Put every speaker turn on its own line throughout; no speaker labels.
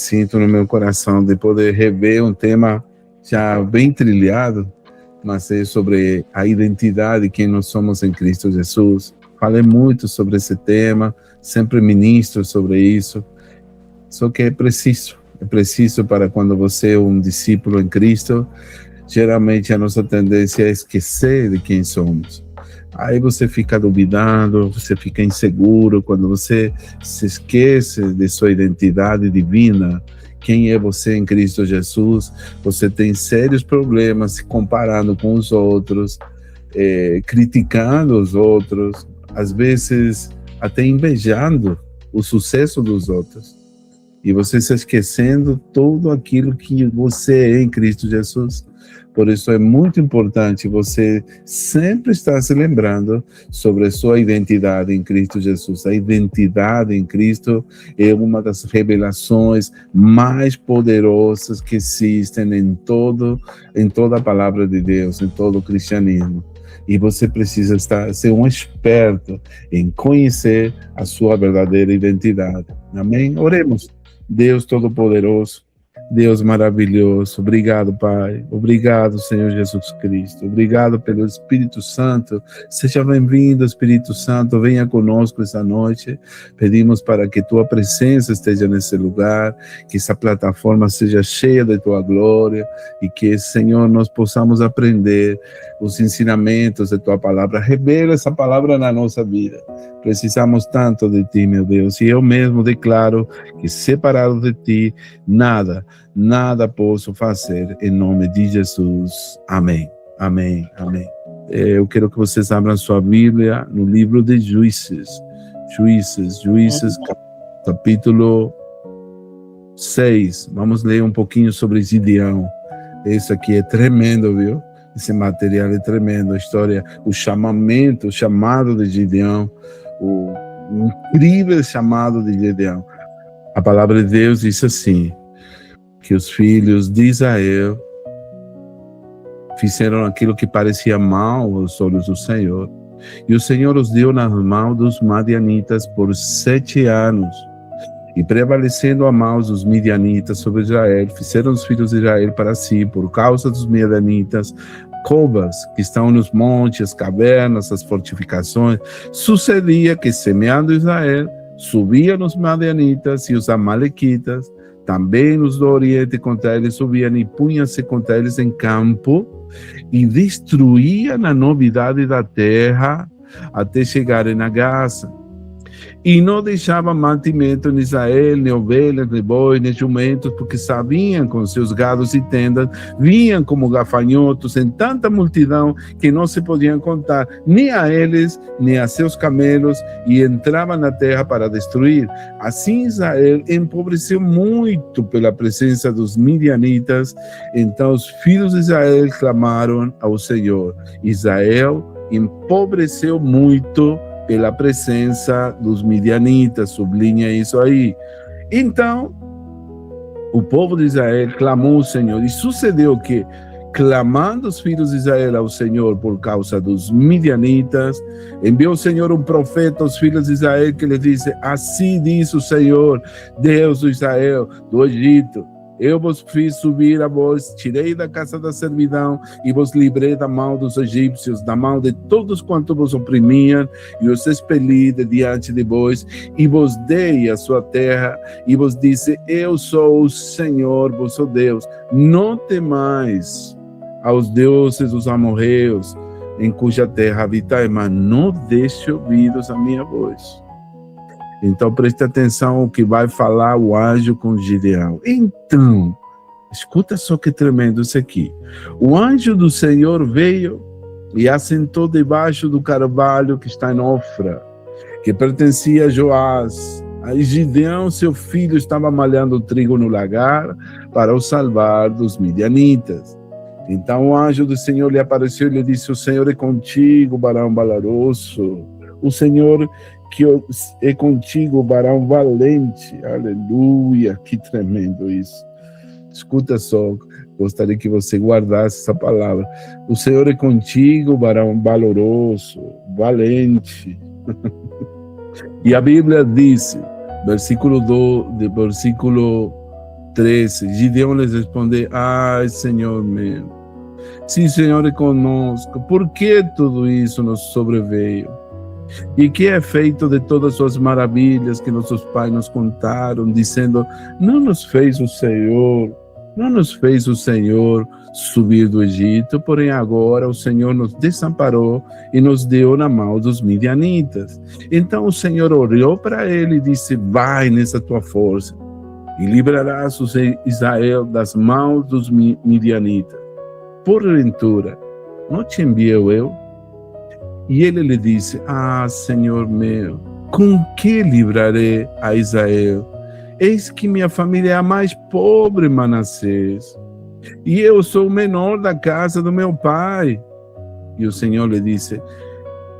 sinto no meu coração de poder rever um tema já bem trilhado, mas é sobre a identidade, quem nós somos em Cristo Jesus. Falei muito sobre esse tema, sempre ministro sobre isso, só que é preciso para quando você é um discípulo em Cristo, geralmente a nossa tendência é esquecer de quem somos. Aí você fica duvidando, você fica inseguro, quando você se esquece de sua identidade divina, quem é você em Cristo Jesus, você tem sérios problemas se comparando com os outros, criticando os outros, às vezes até invejando o sucesso dos outros. E você se esquecendo tudo aquilo que você é em Cristo Jesus. Por isso é muito importante você sempre estar se lembrando sobre a sua identidade em Cristo Jesus. A identidade em Cristo é uma das revelações mais poderosas que existem em toda a palavra de Deus, em todo o cristianismo. E você precisa ser um experto em conhecer a sua verdadeira identidade. Amém? Oremos. Deus Todo-Poderoso, Deus maravilhoso, obrigado, Pai, obrigado, Senhor Jesus Cristo, obrigado pelo Espírito Santo. Seja bem-vindo, Espírito Santo, venha conosco essa noite. Pedimos para que tua presença esteja nesse lugar, que essa plataforma seja cheia de tua glória e que, Senhor, nós possamos aprender os ensinamentos de tua palavra. Revela essa palavra na nossa vida. Precisamos tanto de ti, meu Deus, e eu mesmo declaro que separado de ti, nada posso fazer, em nome de Jesus. Amém, amém, amém. Eu quero que vocês abram sua Bíblia no livro de Juízes, capítulo 6. Vamos ler um pouquinho sobre Gideão. Isso aqui é tremendo, viu? Esse material é tremendo, a história, o chamado de Gideão, o incrível chamado de Gideão. A palavra de Deus diz assim, que os filhos de Israel fizeram aquilo que parecia mal aos olhos do Senhor. E o Senhor os deu nas mãos dos madianitas por 7 anos. E prevalecendo a mãos dos midianitas sobre Israel, fizeram os filhos de Israel para si, por causa dos midianitas, covas que estão nos montes, as cavernas, as fortificações. Sucedia que, semeando Israel, subiam os madianitas e os amalequitas, também os do Oriente contra eles subiam e punham-se contra eles em campo e destruíam a novidade da terra até chegarem a Gaza. E não deixava mantimento em Israel, nem ovelhas, nem bois, nem jumentos, porque sabiam com seus gados e tendas, vinham como gafanhotos em tanta multidão que não se podiam contar, nem a eles, nem a seus camelos, e entravam na terra para destruir. Assim Israel empobreceu muito pela presença dos midianitas. Então os filhos de Israel clamaram ao Senhor. Israel empobreceu muito pela presença dos midianitas, sublinha isso aí. Então, o povo de Israel clamou ao Senhor, e sucedeu que, clamando os filhos de Israel ao Senhor por causa dos midianitas, enviou o Senhor um profeta aos filhos de Israel que lhes disse: assim diz o Senhor, Deus de Israel, do Egito: eu vos fiz subir a vós, tirei da casa da servidão e vos livrei da mão dos egípcios, da mão de todos quantos vos oprimiam, e os expeli de diante de vós, e vos dei a sua terra, e vos disse: eu sou o Senhor, vosso Deus. Não temais aos deuses dos amorreus, em cuja terra habitai, mas não deixe ouvidos a minha voz. Então preste atenção ao que vai falar o anjo com Gideão. Então, escuta só que tremendo isso aqui. O anjo do Senhor veio e assentou debaixo do carvalho que está em Ofra, que pertencia a Joás. Aí Gideão, seu filho, estava malhando trigo no lagar para o salvar dos midianitas. Então o anjo do Senhor lhe apareceu e lhe disse: o Senhor é contigo, varão valoroso. O Senhor que é contigo, varão valente. Aleluia, que tremendo isso. Escuta só, gostaria que você guardasse essa palavra. O Senhor é contigo, varão valoroso, valente. E a Bíblia diz, versículo 13, Gideão lhes respondeu: ai, Senhor meu, se o Senhor é conosco, por que tudo isso nos sobreveio? E que é feito de todas as suas maravilhas que nossos pais nos contaram, dizendo: não nos fez o Senhor subir do Egito, porém agora o Senhor nos desamparou e nos deu na mão dos midianitas. Então o Senhor olhou para ele e disse: vai nessa tua força e livrarás Israel das mãos dos midianitas. Porventura, não te envio eu? E ele lhe disse: ah, Senhor meu, com que livrarei a Israel? Eis que minha família é a mais pobre, Manassés, e eu sou o menor da casa do meu pai. E o Senhor lhe disse: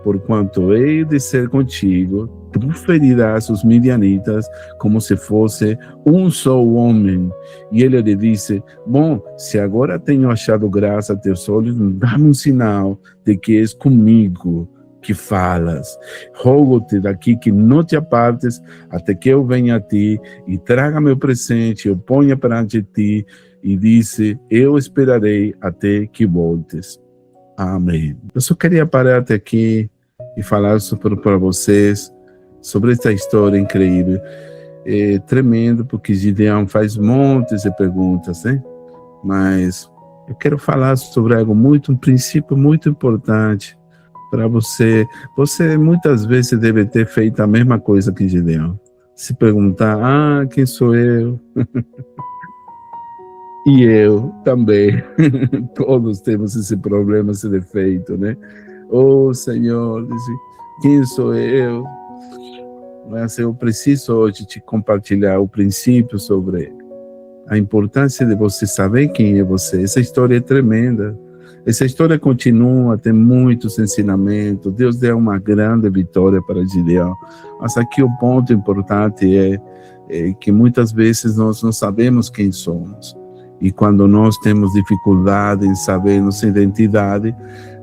porquanto hei de ser contigo, tu ferirás os midianitas como se fosse um só homem. E ele lhe disse: bom, se agora tenho achado graça a teus olhos, dá-me um sinal de que és comigo que falas. Rogo-te daqui que não te apartes até que eu venha a ti e traga meu presente, eu ponha perante ti. E disse: eu esperarei até que voltes. Amém. Eu só queria parar até aqui e falar para vocês sobre esta história incrível. É tremendo, porque Gideão faz montes de perguntas, né? Mas eu quero falar sobre um princípio muito importante para você. Você muitas vezes deve ter feito a mesma coisa que Gideão. Se perguntar: ah, quem sou eu? E eu também. Todos temos esse problema, esse defeito, né? Oh, Senhor, quem sou eu? Mas eu preciso hoje te compartilhar o princípio sobre a importância de você saber quem é você. Essa história é tremenda. Essa história continua, tem muitos ensinamentos. Deus deu uma grande vitória para Gideão. Mas aqui o ponto importante é que muitas vezes nós não sabemos quem somos. E quando nós temos dificuldade em saber nossa identidade,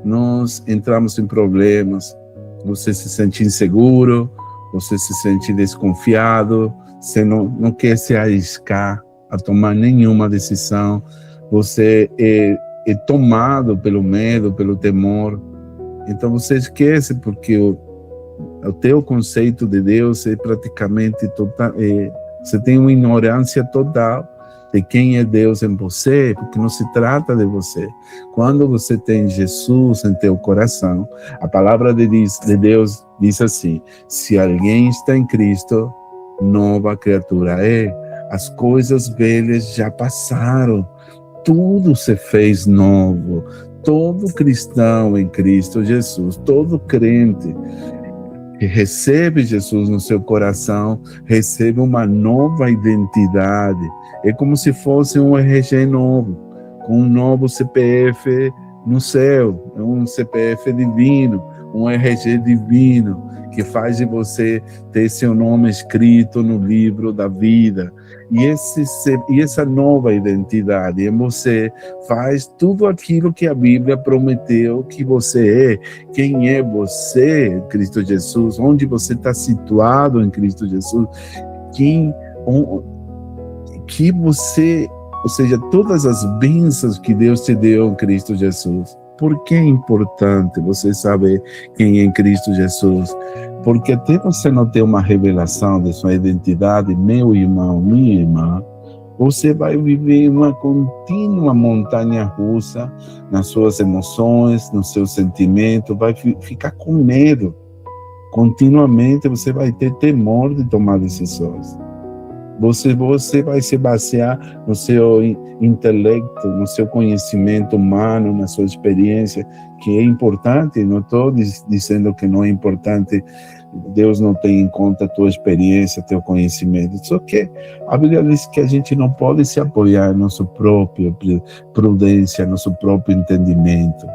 nós entramos em problemas. Você se sente inseguro, você se sente desconfiado, você não quer se arriscar a tomar nenhuma decisão, você é tomado pelo medo, pelo temor. Então você esquece, porque o teu conceito de Deus é praticamente total, você tem uma ignorância total de quem é Deus em você, porque não se trata de você. Quando você tem Jesus em teu coração, a palavra de Deus diz assim: se alguém está em Cristo, nova criatura é. As coisas velhas já passaram, tudo se fez novo. Todo cristão em Cristo Jesus, todo crente que recebe Jesus no seu coração, recebe uma nova identidade. É como se fosse um RG novo, com um novo CPF no céu, um CPF divino, um RG divino, que faz de você ter seu nome escrito no livro da vida. E essa nova identidade em você faz tudo aquilo que a Bíblia prometeu que você é. Quem é você em Cristo Jesus? Onde você está situado em Cristo Jesus? Que você, ou seja, todas as bênçãos que Deus te deu em Cristo Jesus. Por que é importante você saber quem é em Cristo Jesus? Porque até você não ter uma revelação de sua identidade, meu irmão, minha irmã, você vai viver uma contínua montanha russa nas suas emoções, nos seus sentimentos, vai ficar com medo. Continuamente você vai ter temor de tomar decisões. Você vai se basear no seu intelecto, no seu conhecimento humano, na sua experiência, que é importante. Não estou dizendo que não é importante. Deus não tem em conta a tua experiência, teu conhecimento. Só que a Bíblia diz que a gente não pode se apoiar em nossa própria prudência, nosso próprio entendimento.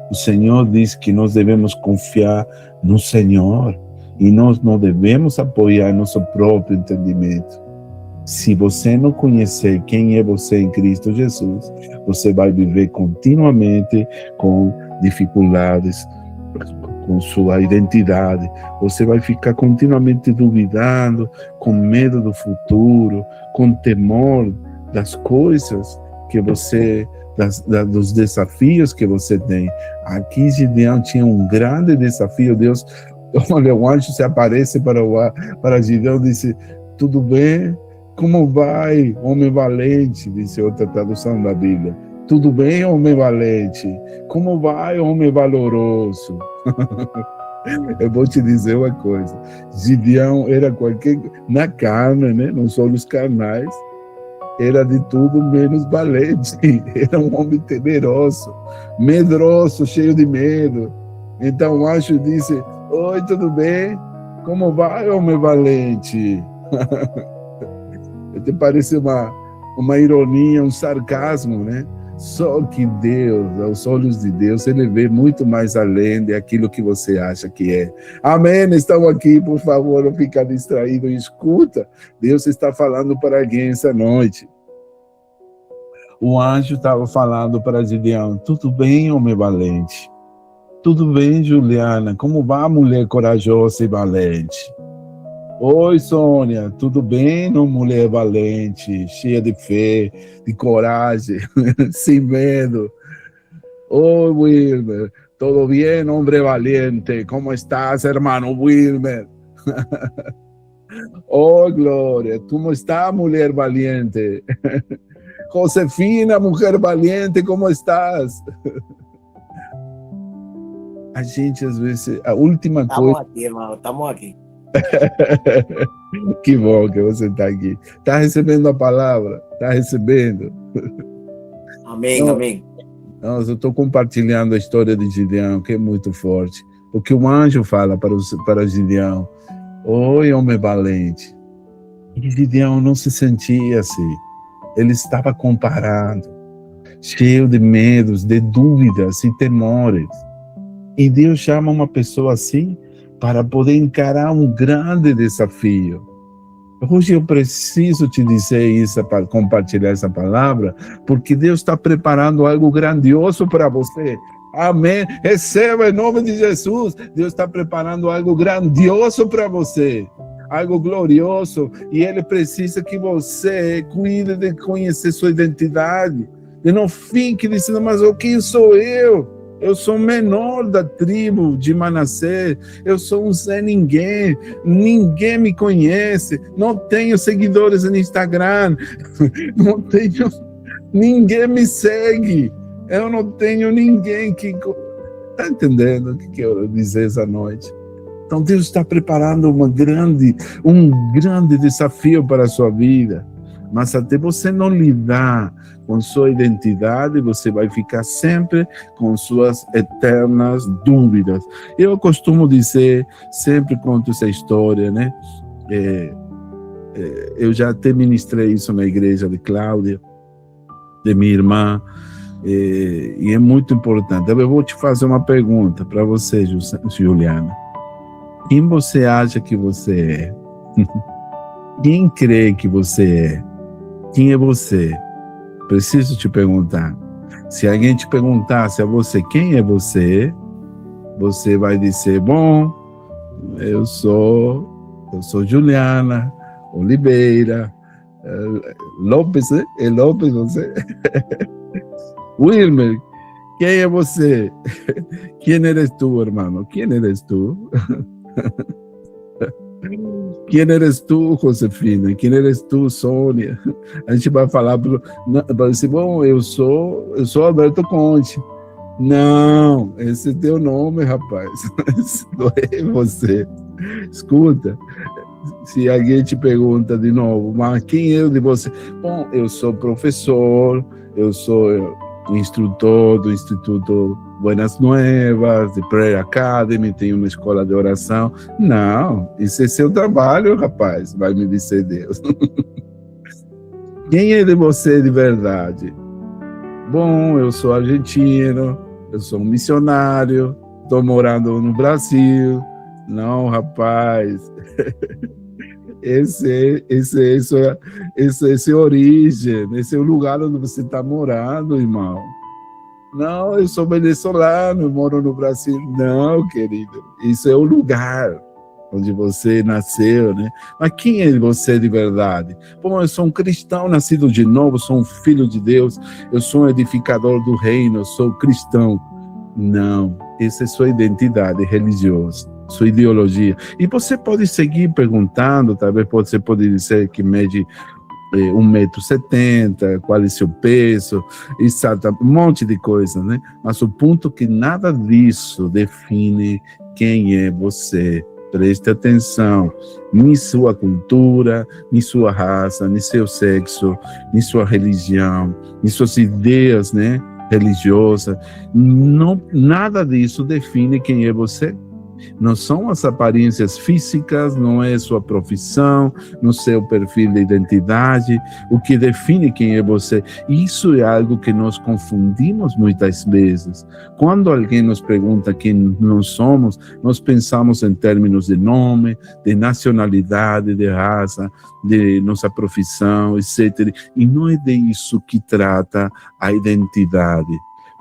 O Senhor diz que nós devemos confiar no Senhor e nós não devemos apoiar nosso próprio entendimento. Se você não conhecer quem é você em Cristo Jesus, você vai viver continuamente com dificuldades, com sua identidade. Você vai ficar continuamente duvidando, com medo do futuro, com temor das coisas que você, dos desafios que você tem. Aqui Gideão tinha um grande desafio. Deus, olha, o anjo se aparece para Gideão e disse: tudo bem? Como vai, homem valente? Disse outra tradução da Bíblia. Tudo bem, homem valente? Como vai, homem valoroso? Eu vou te dizer uma coisa. Gideão era na carne, né? Nos olhos carnais, era de tudo menos valente. Era um homem temeroso, medroso, cheio de medo. Então o anjo disse: oi, tudo bem? Como vai, homem valente? Te parece uma ironia, um sarcasmo, né? Só que Deus, aos olhos de Deus, ele vê muito mais além daquilo que você acha que é. Amém? Estão aqui, por favor, não fica distraído e escuta. Deus está falando para alguém essa noite. O anjo estava falando para Gideão: tudo bem, homem valente? Tudo bem, Juliana? Como vai, mulher corajosa e valente? Oi, Sônia, tudo bem, não, mulher valente, cheia de fé, de coragem, sem medo? Oi, Wilmer, tudo bem, homem valente? Como estás, hermano Wilmer? Oi, Glória, como está, mulher valente? Josefina, mulher valente, como estás? A gente, às vezes, a última coisa...
Estamos aqui, irmão, estamos aqui.
Que bom que você está aqui. Está recebendo a palavra? Está recebendo?
Amém,
Não,
amém.
Nossa, eu estou compartilhando a história de Gideão, que é muito forte. O que o anjo fala para Gideão: oi, homem valente. E Gideão não se sentia assim. Ele estava comparado, cheio de medos, de dúvidas e temores. E Deus chama uma pessoa assim para poder encarar um grande desafio. Hoje eu preciso te dizer isso, para compartilhar essa palavra, porque Deus está preparando algo grandioso para você. Amém. Receba em nome de Jesus. Deus está preparando algo grandioso para você, algo glorioso, e Ele precisa que você cuide de conhecer sua identidade. E não fique dizendo: mas quem sou eu? Eu sou o menor da tribo de Manassés, eu sou um Zé Ninguém, ninguém me conhece, não tenho seguidores no Instagram, ninguém me segue, eu não tenho ninguém que... Está entendendo o que eu quero dizer essa noite? Então Deus está preparando um grande desafio para a sua vida, mas até você não lidar com sua identidade, você vai ficar sempre com suas eternas dúvidas. Eu costumo dizer, sempre conto essa história, né? Eu já até ministrei isso na igreja de Cláudia, de minha irmã, e é muito importante. Eu vou te fazer uma pergunta para você, Juliana. Quem você acha que você é? Quem crê que você é? Quem é você? Preciso te perguntar. Se alguém te perguntasse a você quem é você, você vai dizer: bom, eu sou Juliana Oliveira Lopes, é Lopes você? Wilmer, quem é você? Quem eres tu, irmão? Quem eres tu? Quem eres tu, Josefina? Quem eres tu, Sônia? A gente vai falar, vai dizer: bom, eu sou Alberto Conte. Não, esse é teu nome, rapaz. Esse não é você. Escuta, se alguém te pergunta de novo: mas quem é de você? Bom, eu sou professor, eu sou instrutor do Instituto Buenas Nuevas, de Prayer Academy, tenho uma escola de oração. Não, isso é seu trabalho, rapaz, vai me dizer Deus. Quem é de você de verdade? Bom, eu sou argentino, eu sou um missionário, estou morando no Brasil. Não, rapaz. Esse é a origem, esse é o lugar onde você está morando, irmão. Não, eu sou venezuelano, eu moro no Brasil. Não, querido, isso é o lugar. onde você nasceu, né? Mas quem é você de verdade? Bom, eu sou um cristão nascido de novo, sou um filho de Deus, eu sou um edificador do reino, eu sou cristão. Não, essa é sua identidade religiosa, sua ideologia. E você pode seguir perguntando, talvez você pode dizer que mede 1,70 m, qual é seu peso, exato, um monte de coisa, né? Mas o ponto é que nada disso define quem é você. Preste atenção, nem sua cultura, nem sua raça, nem seu sexo, nem sua religião, nem suas ideias, né, religiosas. Não, nada disso define quem é você. Não são as aparências físicas, não é sua profissão, não é seu perfil de identidade, o que define quem é você. Isso é algo que nós confundimos muitas vezes. Quando alguém nos pergunta quem nós somos, nós pensamos em termos de nome, de nacionalidade, de raça, de nossa profissão, etc. E não é disso que trata a identidade.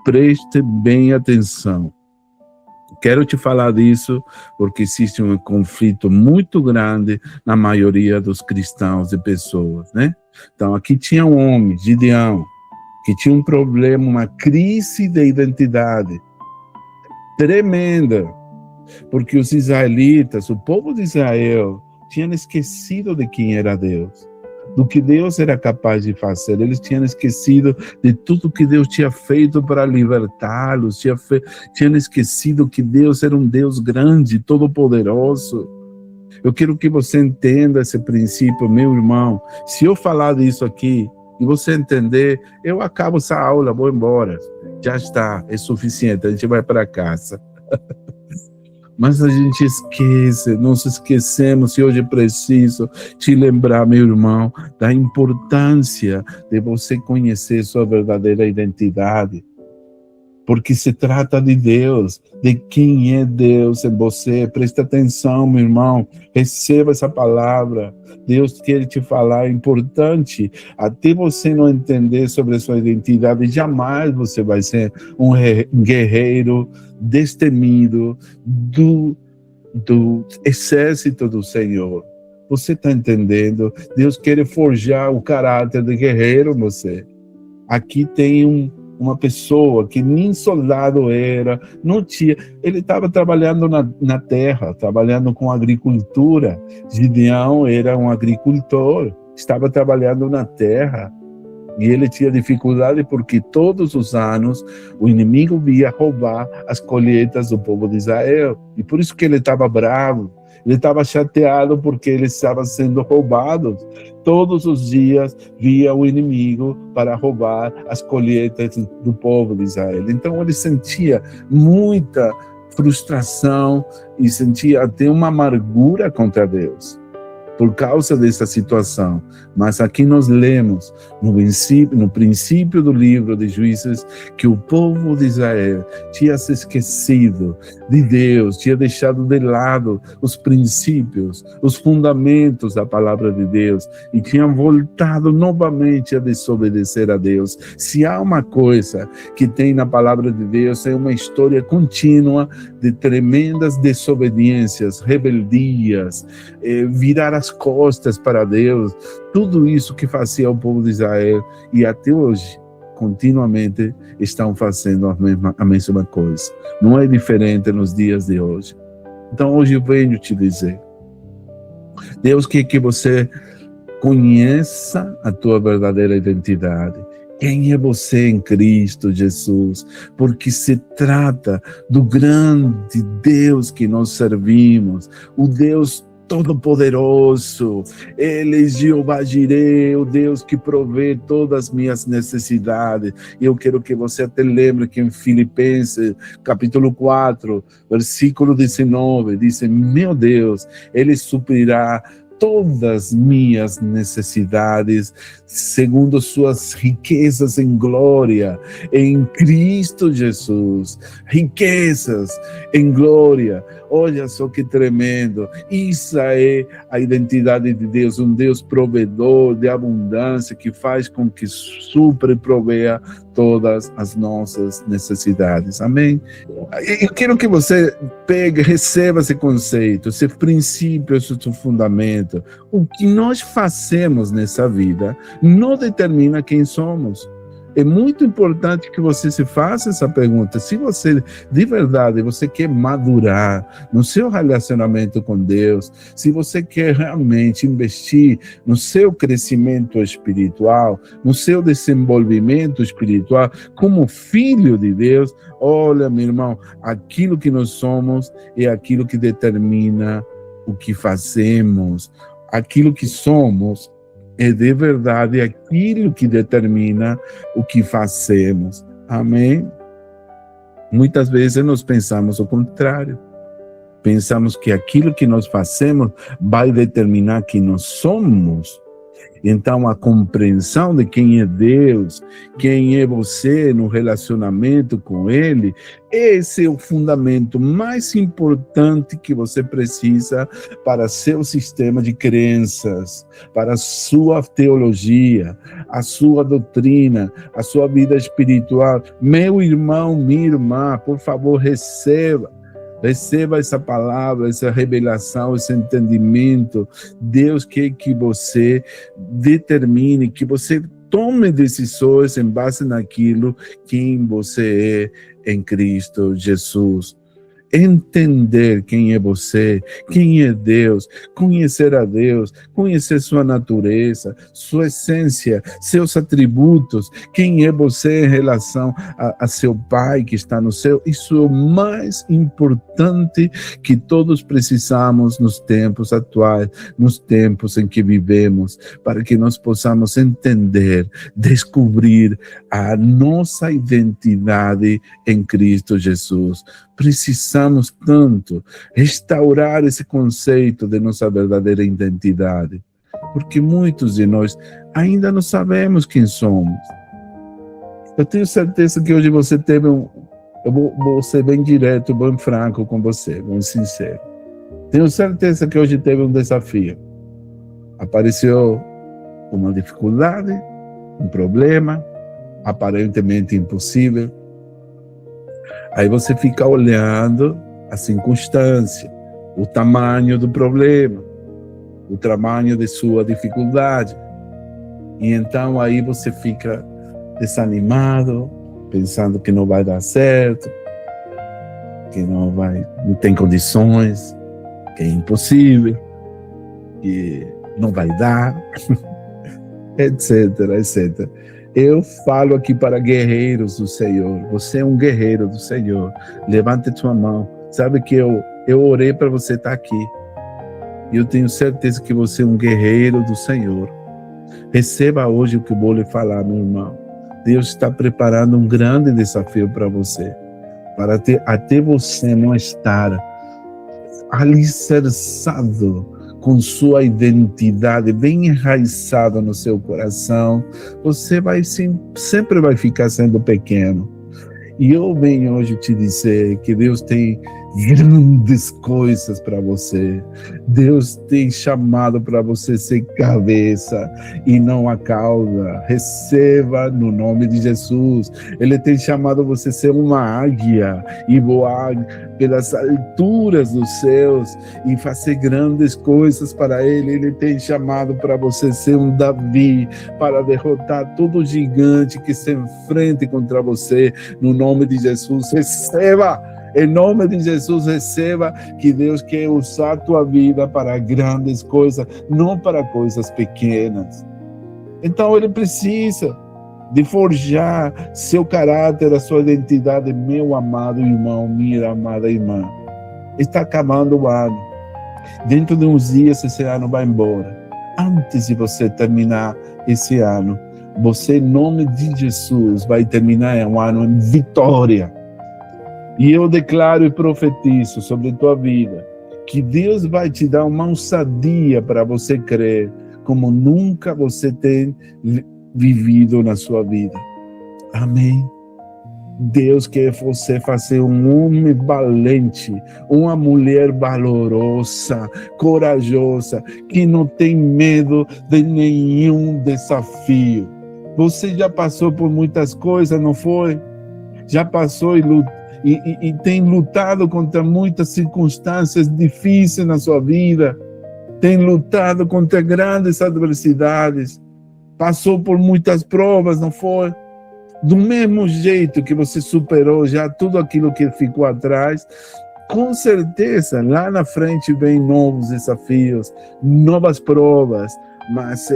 Preste bem atenção. Quero te falar disso porque existe um conflito muito grande na maioria dos cristãos e pessoas, né? Então, aqui tinha um homem, Gideão, que tinha um problema, uma crise de identidade tremenda, porque os israelitas, o povo de Israel, tinham esquecido de quem era Deus, do que Deus era capaz de fazer. Eles tinham esquecido de tudo que Deus tinha feito para libertá-los, tinham esquecido que Deus era um Deus grande, todo-poderoso. Eu quero que você entenda esse princípio, meu irmão. Se eu falar disso aqui e você entender, eu acabo essa aula, vou embora. Já está, é suficiente, a gente vai para casa. Mas a gente esquece, nós esquecemos, e hoje é preciso te lembrar, meu irmão, da importância de você conhecer sua verdadeira identidade. Porque se trata de Deus, de quem é Deus em você. Presta atenção, meu irmão, receba essa palavra. Deus quer te falar, é importante. Até você não entender sobre a sua identidade, jamais você vai ser um guerreiro destemido do exército do Senhor. Você está entendendo? Deus quer forjar o caráter de guerreiro em você. Aqui tem uma pessoa que nem soldado era, não tinha, ele estava trabalhando na terra, trabalhando com agricultura. Gideão era um agricultor, estava trabalhando na terra, e ele tinha dificuldade porque todos os anos o inimigo via roubar as colheitas do povo de Israel, e por isso que ele estava bravo. Ele estava chateado porque eles estavam sendo roubados. Todos os dias via o inimigo para roubar as colheitas do povo de Israel. Então ele sentia muita frustração e sentia até uma amargura contra Deus por causa dessa situação. Mas aqui nós lemos no princípio do livro de Juízes que o povo de Israel tinha se esquecido de Deus, tinha deixado de lado os princípios, os fundamentos da palavra de Deus e tinham voltado novamente a desobedecer a Deus. Se há uma coisa que tem na palavra de Deus, é uma história contínua de tremendas desobediências, rebeldias, virar as costas para Deus, tudo isso que fazia o povo de Israel, e até hoje, continuamente, estão fazendo a mesma coisa. Não é diferente nos dias de hoje. Então, hoje eu venho te dizer, Deus quer que você conheça a tua verdadeira identidade. Quem é você em Cristo Jesus? Porque se trata do grande Deus que nós servimos, o Deus Todo-Poderoso. Ele é Jeová Jireh, o Deus que provê todas as minhas necessidades. E eu quero que você até lembre que em Filipenses, capítulo 4, versículo 19, diz: meu Deus, Ele suprirá todas minhas necessidades, segundo suas riquezas em glória, em Cristo Jesus. Riquezas em glória. Olha só que tremendo. Isso é a identidade de Deus, um Deus provedor de abundância, que faz com que supra e proveia todas as nossas necessidades. Amém? Eu quero que você pegue, receba esse conceito, esse princípio, esse fundamento. O que nós fazemos nessa vida não determina quem somos. É muito importante que você se faça essa pergunta. Se você, de verdade, você quer madurar no seu relacionamento com Deus, se você quer realmente investir no seu crescimento espiritual, no seu desenvolvimento espiritual, como filho de Deus, olha, meu irmão, aquilo que nós somos é aquilo que determina o que fazemos. Aquilo que somos é de verdade aquilo que determina o que fazemos. Amém? Muitas vezes nós pensamos o contrário. Pensamos que aquilo que nós fazemos vai determinar quem nós somos. Então, a compreensão de quem é Deus, quem é você no relacionamento com Ele, esse é o fundamento mais importante que você precisa para seu sistema de crenças, para a sua teologia, a sua doutrina, a sua vida espiritual. Meu irmão, minha irmã, por favor, receba essa palavra, essa revelação, esse entendimento. Deus quer que você determine, que você tome decisões em base naquilo quem você é em Cristo Jesus. Entender quem é você, quem é Deus, conhecer a Deus, conhecer sua natureza, sua essência, seus atributos, quem é você em relação a seu Pai que está no céu. Isso é o mais importante que todos precisamos nos tempos atuais, nos tempos em que vivemos, para que nós possamos entender, descobrir a nossa identidade em Cristo Jesus. Precisamos tanto restaurar esse conceito de nossa verdadeira identidade, porque muitos de nós ainda não sabemos quem somos. Eu tenho certeza que hoje você teve eu vou ser bem direto, bem franco com você, bem sincero. Tenho certeza que hoje teve um desafio. Apareceu uma dificuldade, um problema, aparentemente impossível. Aí você fica olhando a circunstância, o tamanho do problema, o tamanho de sua dificuldade. E então aí você fica desanimado, pensando que não vai dar certo, que não tem condições, que é impossível, que não vai dar, etc, etc. Eu falo aqui para guerreiros do Senhor. Você é um guerreiro do Senhor. Levante sua mão. Sabe que eu orei para você estar aqui. E eu tenho certeza que você é um guerreiro do Senhor. Receba hoje o que eu vou lhe falar, meu irmão. Deus está preparando um grande desafio para você. Para até você não estar alicerçado com sua identidade bem enraizada no seu coração, você sempre vai ficar sendo pequeno. E eu venho hoje te dizer que Deus tem grandes coisas para você. Deus tem chamado para você ser cabeça e não a cauda. Receba no nome de Jesus. Ele tem chamado você ser uma águia e voar pelas alturas dos céus e fazer grandes coisas para Ele. Ele tem chamado para você ser um Davi, para derrotar todo gigante que se enfrente contra você. No nome de Jesus, receba. Em nome de Jesus, receba que Deus quer usar a tua vida para grandes coisas, não para coisas pequenas. Então Ele precisa de forjar seu caráter, a sua identidade. Meu amado irmão, minha amada irmã, está acabando o ano. Dentro de uns dias esse ano vai embora. Antes de você terminar esse ano, você, em nome de Jesus, vai terminar um ano em vitória. E eu declaro e profetizo sobre a tua vida que Deus vai te dar uma ousadia para você crer como nunca você tem vivido na sua vida. Amém. Deus quer você fazer um homem valente, uma mulher valorosa, corajosa, que não tem medo de nenhum desafio. Você já passou por muitas coisas, não foi? Já passou e tem lutado contra muitas circunstâncias difíceis na sua vida. Tem lutado contra grandes adversidades. Passou por muitas provas, não foi? Do mesmo jeito que você superou já tudo aquilo que ficou atrás, com certeza lá na frente vem novos desafios, novas provas, mas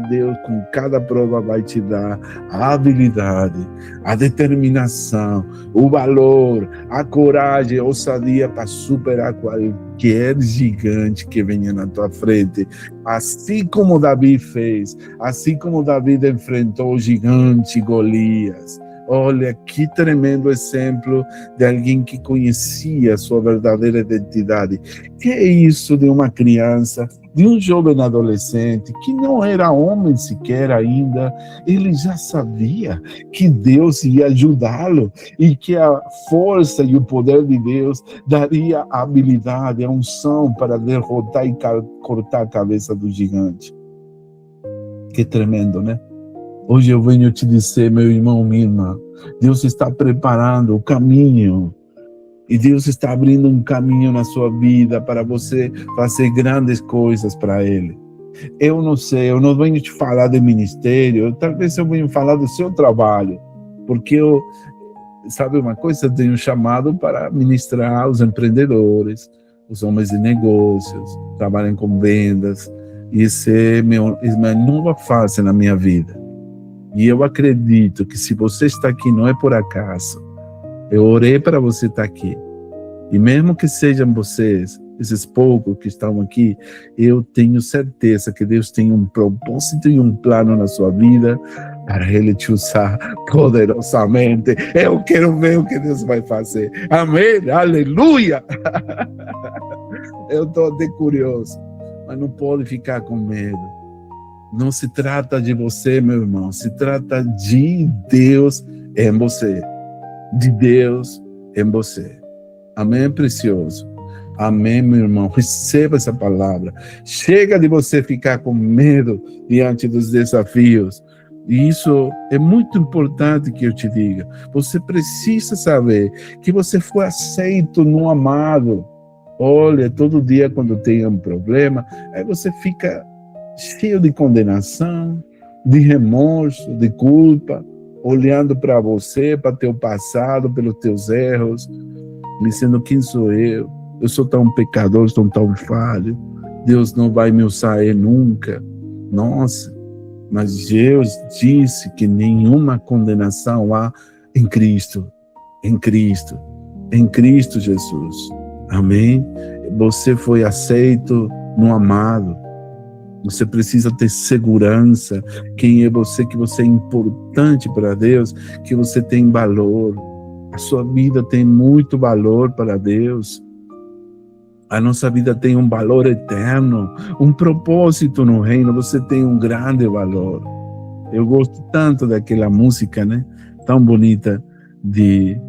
Deus, com cada prova vai te dar a habilidade, a determinação, o valor, a coragem, a ousadia para superar qualquer gigante que venha na tua frente. Assim como Davi fez, assim como Davi enfrentou o gigante Golias. Olha, que tremendo exemplo de alguém que conhecia a sua verdadeira identidade. Que é isso de uma criança, de um jovem adolescente, que não era homem sequer ainda, ele já sabia que Deus ia ajudá-lo e que a força e o poder de Deus daria a habilidade, a unção para derrotar e cortar a cabeça do gigante. Que tremendo, né? Hoje eu venho te dizer, meu irmão, minha irmã, Deus está preparando o caminho e Deus está abrindo um caminho na sua vida para você fazer grandes coisas para Ele. Eu não sei, eu não venho te falar de ministério, talvez eu venha falar do seu trabalho, porque sabe uma coisa, eu tenho chamado para ministrar os empreendedores, os homens de negócios, trabalham com vendas, e isso é uma nova fase na minha vida. E eu acredito que se você está aqui não é por acaso. Eu orei para você estar aqui. E mesmo que sejam vocês, esses poucos que estão aqui, eu tenho certeza que Deus tem um propósito e um plano na sua vida para Ele te usar poderosamente. Eu quero ver o que Deus vai fazer. Amém? Aleluia! Eu estou até curioso, mas não pode ficar com medo. Não se trata de você, meu irmão, se trata de Deus em você. De Deus em você. Amém, precioso? Amém, meu irmão. Receba essa palavra. Chega de você ficar com medo diante dos desafios. E isso é muito importante que eu te diga. Você precisa saber que você foi aceito no amado. Olha, todo dia quando tem um problema, aí você fica cheio de condenação, de remorso, de culpa, olhando para você, para teu passado, pelos teus erros, dizendo quem sou eu sou tão pecador, sou tão falho, Deus não vai me usar nunca. Nossa, mas Deus disse que nenhuma condenação há em Cristo, em Cristo, em Cristo Jesus. Amém? Você foi aceito no amado. Você precisa ter segurança. Quem é você? Que você é importante para Deus, que você tem valor. A sua vida tem muito valor para Deus. A nossa vida tem um valor eterno, um propósito no reino. Você tem um grande valor. Eu gosto tanto daquela música, né? Tão bonita de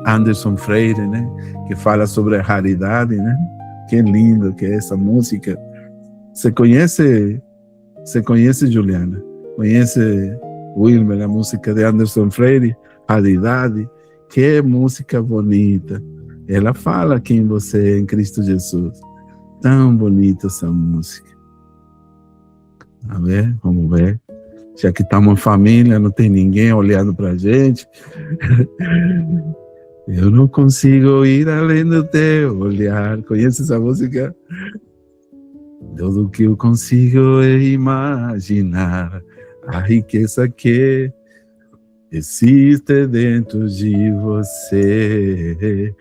Anderson Freire, né? Que fala sobre a raridade, né? Que lindo que é essa música. Você conhece, Juliana? Conhece, Wilmer, a música de Anderson Freire? Raridade? Que música bonita. Ela fala quem você é em Cristo Jesus. Tão bonita essa música. Vamos ver. Já que estamos em família, não tem ninguém olhando para a gente. Eu não consigo ir além do teu olhar. Conhece essa música? Tudo que eu consigo é imaginar a riqueza que existe dentro de você.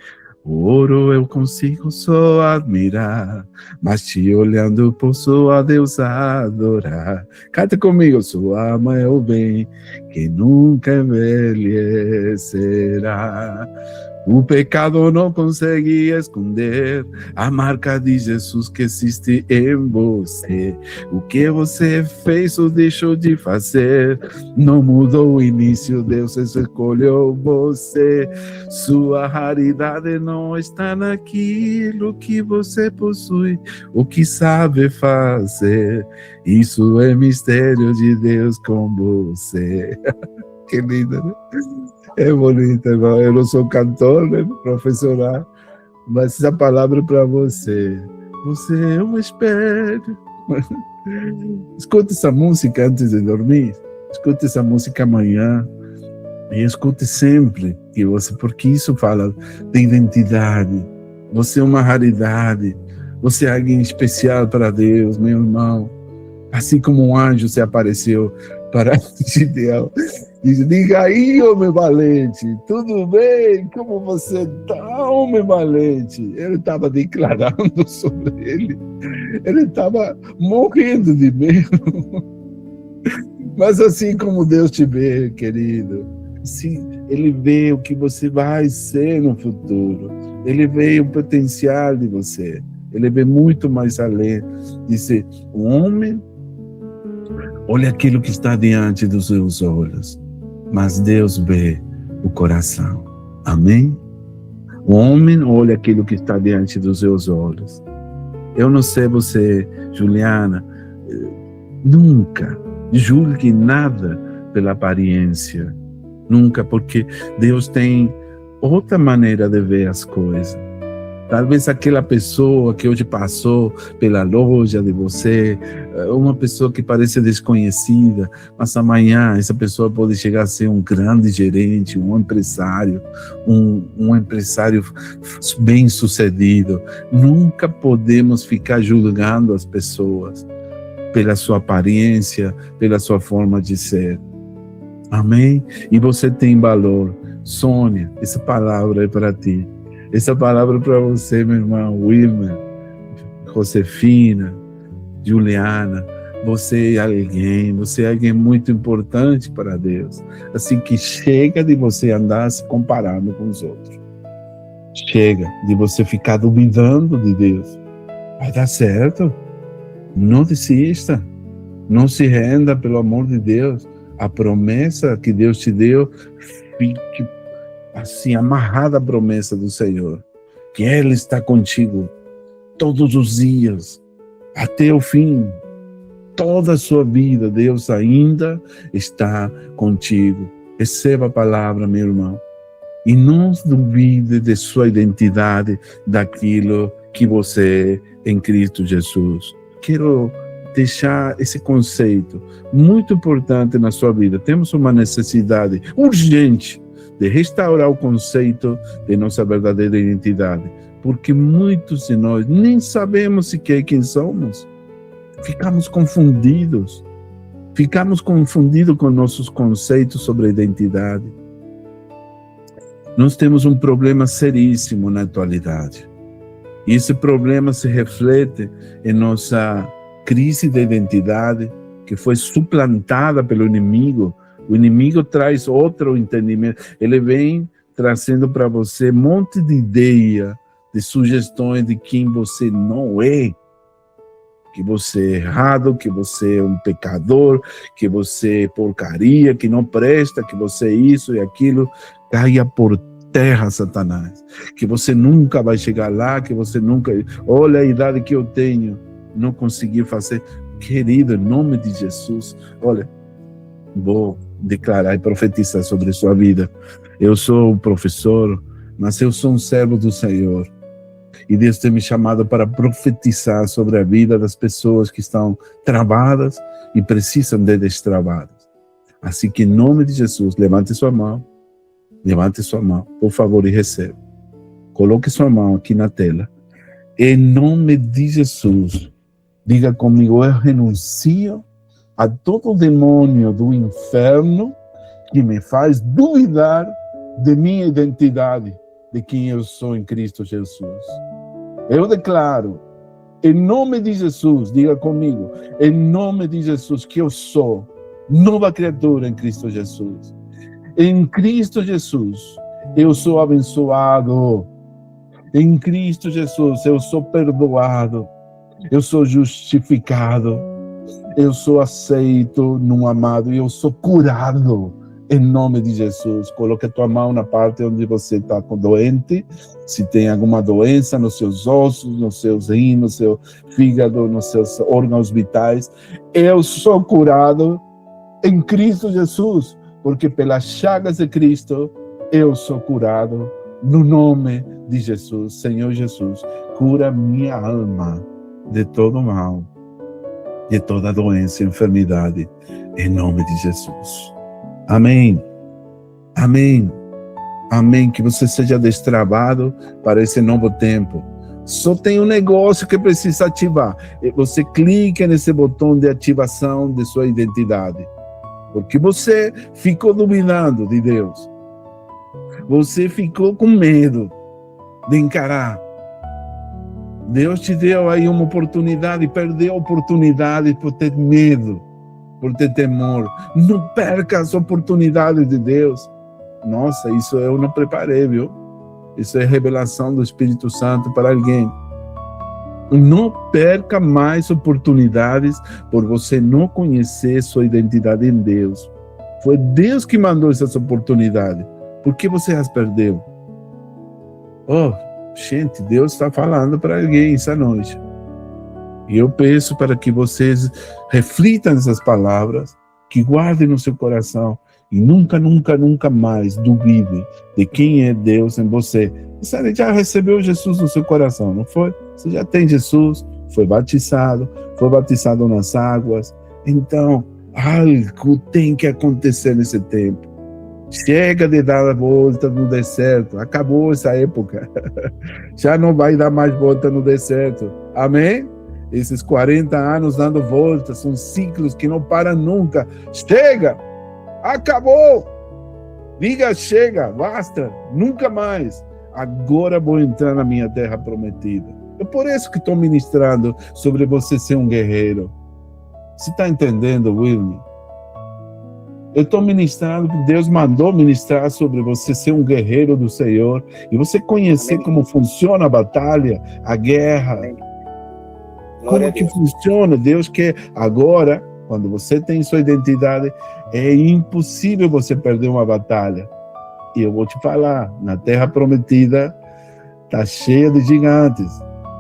O ouro eu consigo só admirar, mas te olhando posso a Deus adorar. Canta comigo, sua alma é o bem que nunca envelhecerá. O pecado não consegue esconder a marca de Jesus que existe em você. O que você fez ou deixou de fazer não mudou o início, Deus escolheu você. Sua raridade não está naquilo que você possui, o que sabe fazer. Isso é mistério de Deus com você. Que lindo, né? É bonito, irmão. Eu não sou cantor, né, profissional, mas essa palavra é para você. Você é um espelho. Escute essa música antes de dormir. Escute essa música amanhã. E escute sempre que você, porque isso fala de identidade. Você é uma raridade. Você é alguém especial para Deus, meu irmão. Assim como um anjo se apareceu para Gideão. Diga aí, homem valente, tudo bem? Como você está, homem valente? Ele estava declarando sobre ele. Ele estava morrendo de medo. Mas assim como Deus te vê, querido, assim, Ele vê o que você vai ser no futuro. Ele vê o potencial de você. Ele vê muito mais além. Diz: o homem olha aquilo que está diante dos seus olhos, mas Deus vê o coração. Amém? O homem olha aquilo que está diante dos seus olhos. Eu não sei você, Juliana, nunca julgue nada pela aparência. Nunca, porque Deus tem outra maneira de ver as coisas. Talvez aquela pessoa que hoje passou pela loja de você, uma pessoa que parece desconhecida, mas amanhã essa pessoa pode chegar a ser um grande gerente, um empresário bem sucedido. Nunca podemos ficar julgando as pessoas pela sua aparência, pela sua forma de ser. Amém? E você tem valor. Sônia, essa palavra é para ti. Essa palavra é para você, meu irmão, Wilmer, Josefina, Juliana. Você é alguém muito importante para Deus. Assim que chega de você andar se comparando com os outros. Chega de você ficar duvidando de Deus. Vai dar certo. Não desista. Não se renda, pelo amor de Deus. A promessa que Deus te deu, fique assim, amarrada à promessa do Senhor, que Ele está contigo todos os dias, até o fim, toda a sua vida, Deus ainda está contigo. Receba a palavra, meu irmão, e não duvide de sua identidade, daquilo que você é em Cristo Jesus. Quero deixar esse conceito muito importante na sua vida. Temos uma necessidade urgente de restaurar o conceito de nossa verdadeira identidade, porque muitos de nós nem sabemos sequer quem somos. Ficamos confundidos com nossos conceitos sobre a identidade. Nós temos um problema seríssimo na atualidade. E esse problema se reflete em nossa crise de identidade, que foi suplantada pelo inimigo. O inimigo traz outro entendimento. Ele vem trazendo para você um monte de ideia, de sugestões de quem você não é. Que você é errado, que você é um pecador, que você é porcaria, que não presta, que você é isso e aquilo. Caia por terra, Satanás. Que você nunca vai chegar lá, que você nunca... Olha a idade que eu tenho, não consegui fazer. Querido, em nome de Jesus, olha, vou declarar e profetizar sobre a sua vida. Eu sou um professor, mas eu sou um servo do Senhor. E Deus tem me chamado para profetizar sobre a vida das pessoas que estão travadas e precisam de destravadas. Assim que, em nome de Jesus, levante sua mão, por favor, e receba. Coloque sua mão aqui na tela. Em nome de Jesus, diga comigo: eu renuncio a todo demônio do inferno que me faz duvidar de minha identidade, de quem eu sou em Cristo Jesus. Eu declaro, em nome de Jesus, diga comigo, em nome de Jesus, que eu sou nova criatura em Cristo Jesus. Em Cristo Jesus, eu sou abençoado. Em Cristo Jesus, eu sou perdoado. Eu sou justificado. Eu sou aceito no amado. Eu sou curado. Em nome de Jesus. Coloque a tua mão na parte onde você está doente. Se tem alguma doença nos seus ossos, nos seus rins, no seu fígado, nos seus órgãos vitais. Eu sou curado em Cristo Jesus. Porque pelas chagas de Cristo, eu sou curado. No nome de Jesus. Senhor Jesus, cura minha alma de todo mal, de toda doença e enfermidade. Em nome de Jesus. Amém. Amém. Amém. Que você seja destravado para esse novo tempo. Só tem um negócio que precisa ativar. Você clica nesse botão de ativação de sua identidade. Porque você ficou duvidando de Deus. Você ficou com medo de encarar. Deus te deu aí uma oportunidade e perdeu a oportunidade por ter medo, por ter temor. Não perca as oportunidades de Deus. Nossa, isso eu não preparei, viu? Isso é revelação do Espírito Santo para alguém. Não perca mais oportunidades por você não conhecer sua identidade em Deus. Foi Deus que mandou essas oportunidades. Por que você as perdeu? Oh, gente, Deus está falando para alguém essa noite. E eu peço para que vocês reflitam essas palavras, que guardem no seu coração e nunca, nunca, nunca mais duvidem de quem é Deus em você. Você já recebeu Jesus no seu coração, não foi? Você já tem Jesus, foi batizado nas águas. Então, algo tem que acontecer nesse tempo. Chega de dar a volta no deserto. Acabou essa época. Já não vai dar mais volta no deserto. Amém? Esses 40 anos dando voltas, são ciclos que não param nunca. Chega! Acabou! Diga chega, basta, nunca mais. Agora vou entrar na minha terra prometida. É por isso que estou ministrando sobre você ser um guerreiro. Você está entendendo, Wilmer? Eu estou ministrando, porque Deus mandou ministrar sobre você ser um guerreiro do Senhor e você conhecer como funciona a batalha, a guerra. Como que funciona? Deus quer agora, quando você tem sua identidade, é impossível você perder uma batalha. E eu vou te falar, na terra prometida está cheia de gigantes,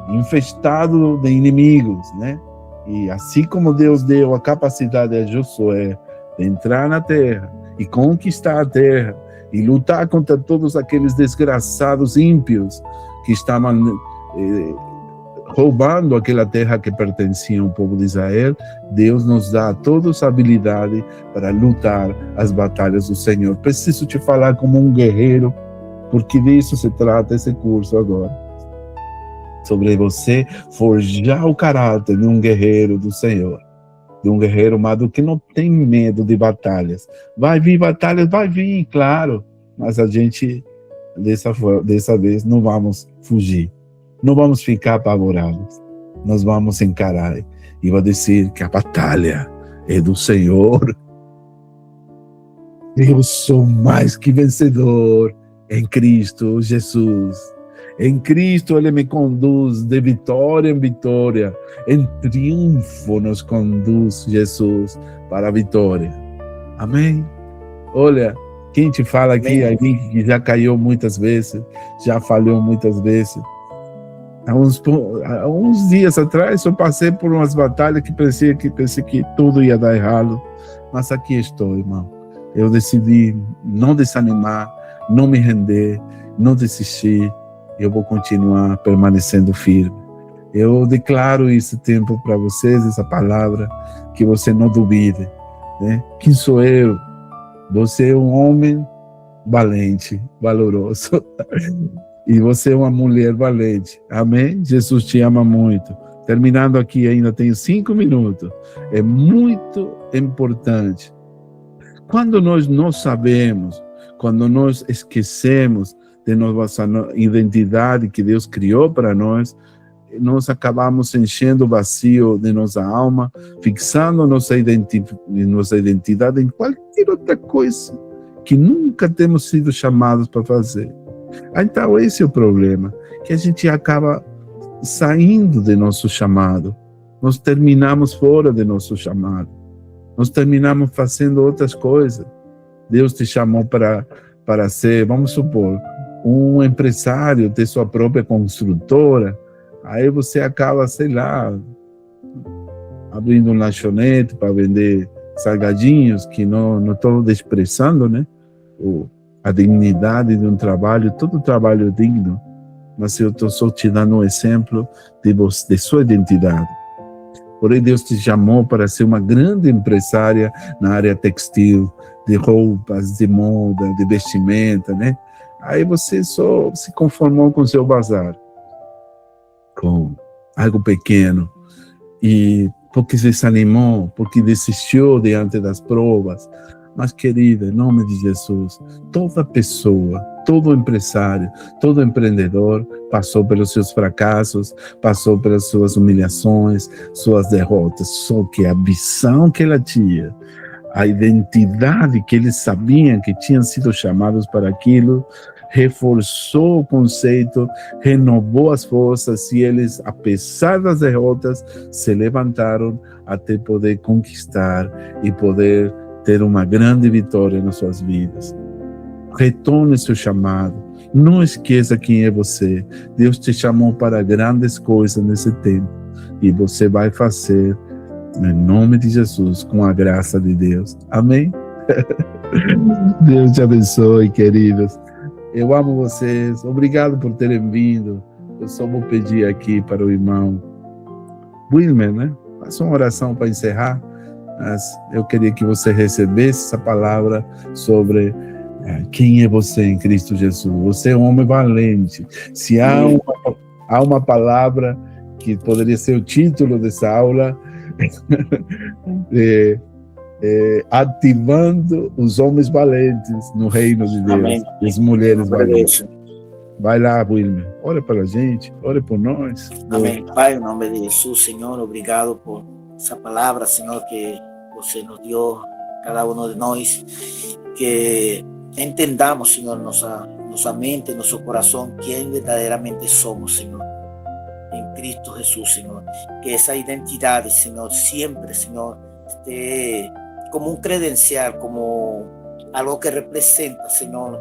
infestado de inimigos, né? E assim como Deus deu a capacidade a Josué de entrar na terra e conquistar a terra e lutar contra todos aqueles desgraçados ímpios que estavam roubando aquela terra que pertencia ao povo de Israel, Deus nos dá toda essa habilidade para lutar as batalhas do Senhor. Preciso te falar como um guerreiro, porque disso se trata esse curso agora. Sobre você forjar o caráter de um guerreiro do Senhor. De um guerreiro amado que não tem medo de batalhas. Vai vir batalhas, vai vir, claro. Mas a gente, dessa vez, não vamos fugir. Não vamos ficar apavorados. Nós vamos encarar. E vou dizer que a batalha é do Senhor. Eu sou mais que vencedor em Cristo Jesus. Em Cristo Ele me conduz de vitória em vitória. Em triunfo nos conduz Jesus para a vitória. Amém? Olha, quem te fala aqui, alguém que já caiu muitas vezes, já falhou muitas vezes. Há uns dias atrás eu passei por umas batalhas que pensei que tudo ia dar errado. Mas aqui estou, irmão. Eu decidi não desanimar, não me render, não desistir. Eu vou continuar permanecendo firme. Eu declaro esse tempo para vocês, essa palavra, que você não duvide, né? Quem sou eu? Você é um homem valente, valoroso. E você é uma mulher valente. Amém? Jesus te ama muito. Terminando aqui, ainda tenho 5 minutos. É muito importante. Quando nós não sabemos, quando nós esquecemos de nossa identidade que Deus criou para nós acabamos enchendo o vazio de nossa alma, fixando nossa identidade em qualquer outra coisa que nunca temos sido chamados para fazer. Então, esse é o problema, que a gente acaba saindo de nosso chamado. Nós terminamos fora de nosso chamado. Nós terminamos fazendo outras coisas. Deus te chamou para ser, vamos supor, um empresário, ter sua própria construtora. Aí você acaba, sei lá, abrindo um lanchonete para vender salgadinhos, que não estou desprezando, né? A dignidade de um trabalho, todo trabalho é digno, mas eu estou só te dando um exemplo de sua identidade. Porém, Deus te chamou para ser uma grande empresária na área textil, de roupas, de moda, de vestimenta, né? Aí você só se conformou com seu bazar, com algo pequeno, e porque se desanimou, porque desistiu diante das provas. Mas, querida, em nome de Jesus, toda pessoa, todo empresário, todo empreendedor passou pelos seus fracassos, passou pelas suas humilhações, suas derrotas. Só que a visão que ela tinha, a identidade que eles sabiam que tinham sido chamados para aquilo, reforçou o conceito, renovou as forças, e eles, apesar das derrotas, se levantaram até poder conquistar e poder ter uma grande vitória nas suas vidas. Retorne seu chamado. Não esqueça quem é você. Deus te chamou para grandes coisas nesse tempo, e você vai fazer em nome de Jesus, com a graça de Deus. Amém? Deus te abençoe, queridos. Eu amo vocês. Obrigado por terem vindo. Eu só vou pedir aqui para o irmão Wilmer, né? Faça uma oração para encerrar. Mas eu queria que você recebesse essa palavra sobre quem é você em Cristo Jesus. Você é um homem valente. Se há uma palavra que poderia ser o título dessa aula, ativando os homens valentes no reino de Deus.
Amém.
E as mulheres valentes. Vai lá, Wilmer. Ora pela gente, ora por nós.
Amém. Pai, em nome de Jesus, Senhor, obrigado por essa palavra, Senhor, que você nos deu, cada um de nós, que entendamos, Senhor, nossa mente, nosso coração, quem verdadeiramente somos, Senhor, em Cristo Jesus, Senhor. Que essa identidade, Senhor, sempre, Senhor, esté como um credencial, como algo que representa, Senhor,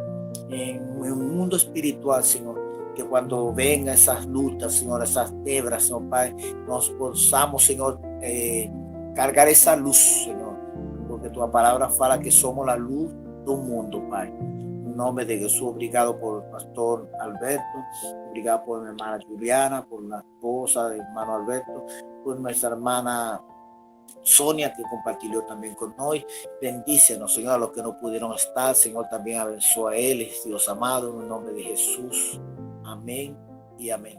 en un mundo espiritual, Señor, que cuando vengan esas luchas, Señor, esas quebras, Señor, Padre, nos possamos, Señor, cargar esa luz, Señor, porque tu palabra fala que somos la luz del mundo, Padre. En nombre de Jesús, obrigado por el pastor Alberto, obrigado por mi hermana Juliana, por la esposa del hermano Alberto, por nuestra hermana Sonia, que compartió también con nosotros. Bendícenos, Señor, a los que no pudieron estar, Señor, también abençoa a él, Dios amado, en el nombre de Jesús. Amén y amén.